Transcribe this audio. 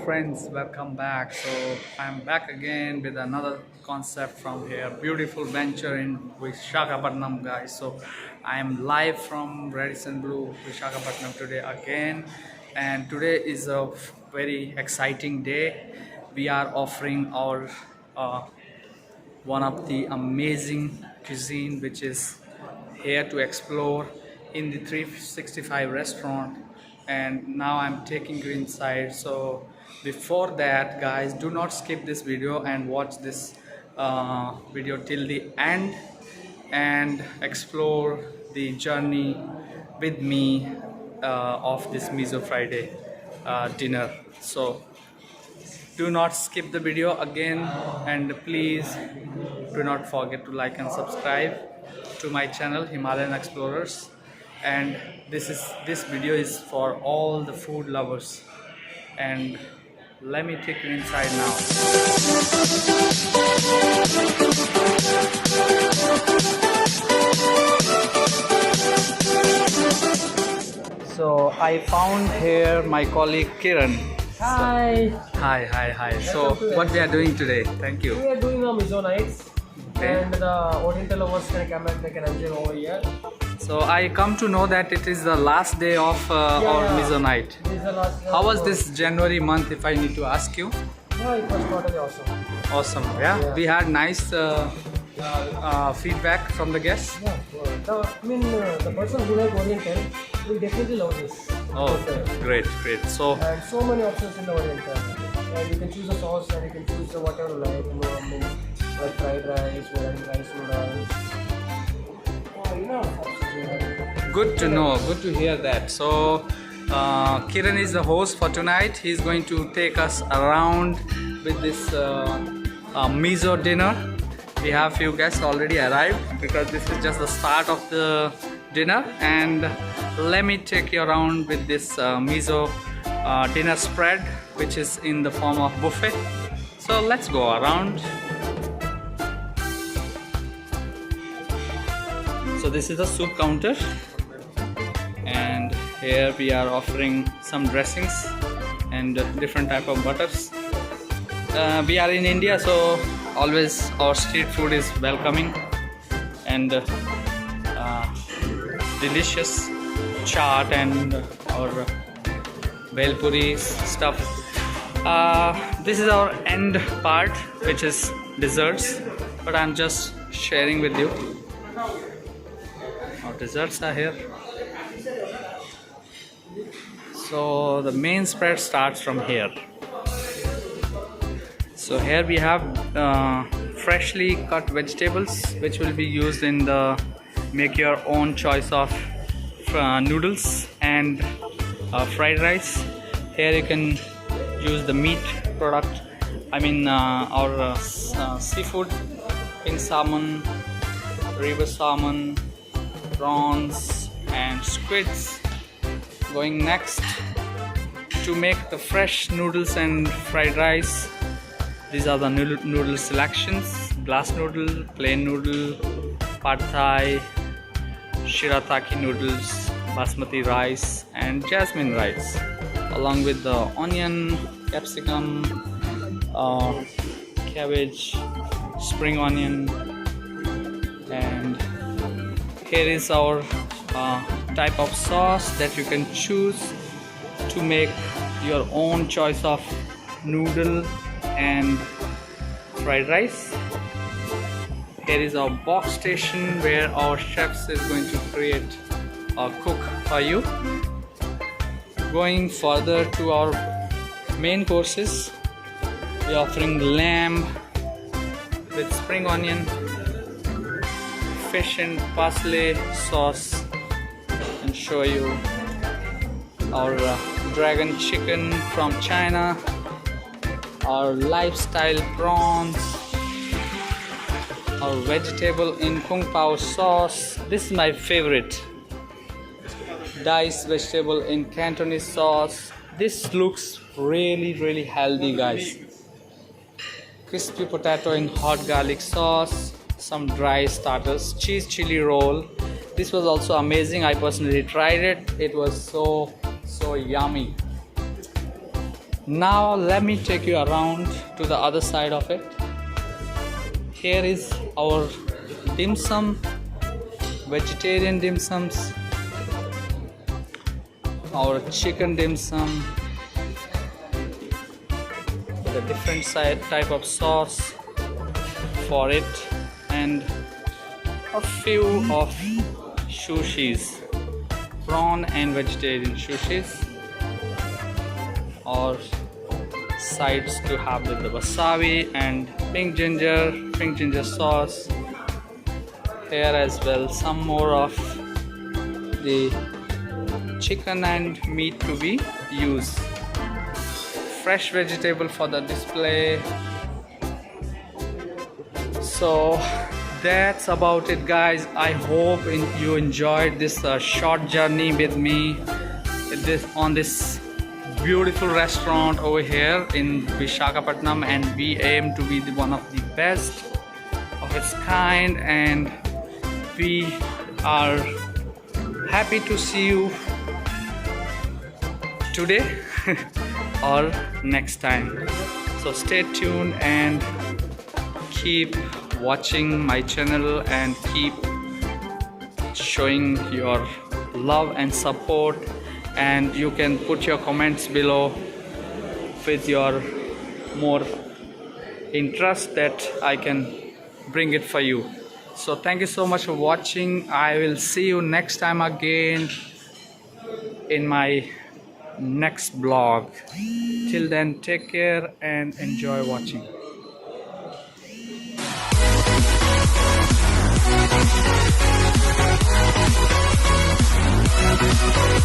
friends, welcome back. So I'm back again with another concept from here, beautiful venture in Visakhapatnam, guys. So I am live from Radisson Blu Visakhapatnam today again, and today is a very exciting day. We are offering our one of the amazing cuisine which is here to explore in the 365 restaurant, and now I'm taking you inside. So before that, guys, do not skip this video and watch this video till the end and explore the journey with me of this Mizo Friday dinner. So do not skip the video again, and please do not forget to like and subscribe to my channel Himalayan Explorers. And this video is for all the food lovers, and let me take you inside now. So I found here my colleague Kiran. Hi. Hi. So what we are doing today? Thank you. We are doing a Mizo nights, Okay. and the Oriental lovers can come and take an enjoy over here. So I come to know that it is the last day of our Mizo night. This is the last. How was this January month, if I need to ask you? Yeah, it was totally awesome. Awesome, yeah? Yeah. We had nice feedback from the guests. Yeah, the person who like Oriental will definitely love this. Oh, great. So And so many options in the Oriental. And you can choose the sauce, and you can choose the whatever you like. Like fried rice, rice noodles. good to know, good to hear that. So Kiran is the host for tonight. He's going to take us around with this Mizo dinner. We have few guests already arrived because this is just the start of the dinner, and let me take you around with this Mizo dinner spread, which is in the form of buffet. So let's go around. So this is the soup counter, and here we are offering some dressings and different type of butters. We are in India, so always our street food is welcoming and delicious. Chaat and our bhel puri stuff. This is our end part, which is desserts, but I'm just sharing with you. Our desserts are here. So the main spread starts from here. So here we have freshly cut vegetables, which will be used in the make your own choice of noodles and fried rice. Here you can use the meat product, our seafood in salmon, river salmon, prawns and squids. Going next, to make the fresh noodles and fried rice, these are the noodle selections: glass noodle, plain noodle, pad thai, shirataki noodles, basmati rice and jasmine rice, along with the onion, capsicum, cabbage, spring onion. And here is our type of sauce that you can choose to make your own choice of noodle and fried rice. Here is our box station where our chefs is going to create a cook for you. Going further to our main courses, we are offering lamb with spring onion, fish and parsley sauce, and show you our dragon chicken from China, our lifestyle prawns, our vegetable in kung pao sauce. This is my favorite, diced vegetable in Cantonese sauce. This looks really healthy, guys. Crispy potato in hot garlic sauce, some dry starters, cheese chili roll. This was also amazing. I personally tried it. It was so yummy. Now let me take you around to the other side of it. Here is our dim sum, vegetarian dim sums, our chicken dim sum with a different type of sauce for it, and a few of sushis, prawn and vegetarian sushis, or sides to have with the wasabi and pink ginger sauce. Here as well some more of the chicken and meat to be used. Fresh vegetable for the display. So that's about it, guys. I hope you enjoyed this short journey with me on this beautiful restaurant over here in Visakhapatnam, and we aim to be one of the best of its kind, and we are happy to see you today or next time. So stay tuned and keep watching my channel and keep showing your love and support, and you can put your comments below with your more interest that I can bring it for you. So thank you so much for watching. I will see you next time again in my next vlog. Till then, take care and enjoy watching.